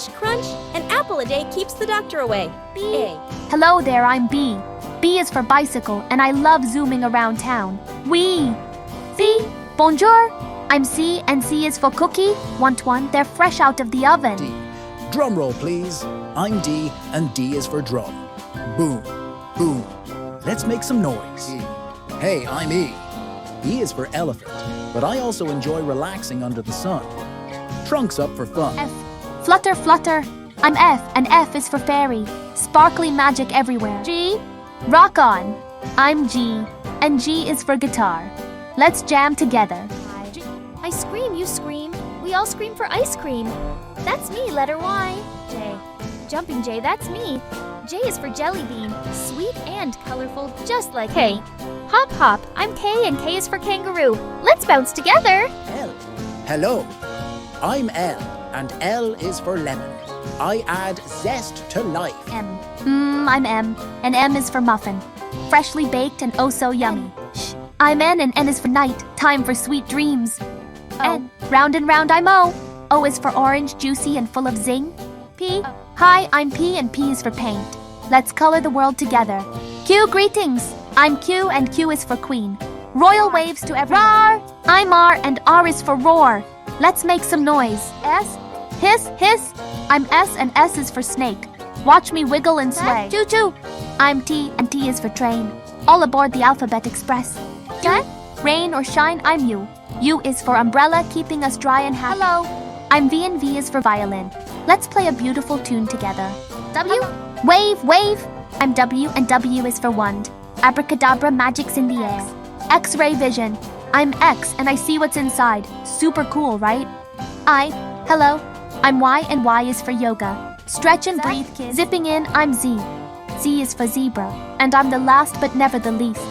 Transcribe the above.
Crunch, crunch, an apple a day keeps the doctor away. B. Hello there, I'm B. B is for bicycle, and I love zooming around town. Oui. C. Bonjour. I'm C, and C is for cookie. Want one? They're fresh out of the oven. D. Drumroll, please. I'm D, and D is for drum. Boom, boom. Let's make some noise. Hey, I'm E. E is for elephant, but I also enjoy relaxing under the sun. Trunk's up for fun. F. Flutter, flutter. I'm F, and F is for fairy. Sparkly magic everywhere. G. Rock on. I'm G, and G is for guitar. Let's jam together. I scream, you scream. We all scream for ice cream. That's me, letter Y. J. Jumping J, that's me. J is for jellybean. Sweet and colorful, just like K. Hop, hop. I'm K, and K is for kangaroo. Let's bounce together. L. Hello. I'm L, and L is for lemon. I add zest to life. M. I'm M, and M is for muffin. Freshly baked and oh so yummy. Shh. I'm N, and N is for night. Time for sweet dreams. N. Round and round I'm O. O is for orange, juicy and full of zing. P. Hi, I'm P, and P is for paint. Let's color the world together. Q. Greetings. I'm Q, and Q is for queen. Royal waves to everyone. Roar. I'm R, and R is for roar. Let's make some noise. S. Hiss, hiss. I'm S, and S is for snake. Watch me wiggle and sway. Choo-choo. I'm T, and T is for train. All aboard the Alphabet Express. Q. Rain or shine, I'm U. U is for umbrella, keeping us dry and happy. Hello. I'm V, and V is for violin. Let's play a beautiful tune together. W. Wave, wave. I'm W, and W is for wand. Abracadabra, magic's in the air. X-ray vision. I'm X, and I see what's inside. Super cool, right? I. Hello. I'm Y, and Y is for yoga. Stretch and breathe, kids. Zipping in, I'm Z. Z is for zebra. And I'm the last but never the least.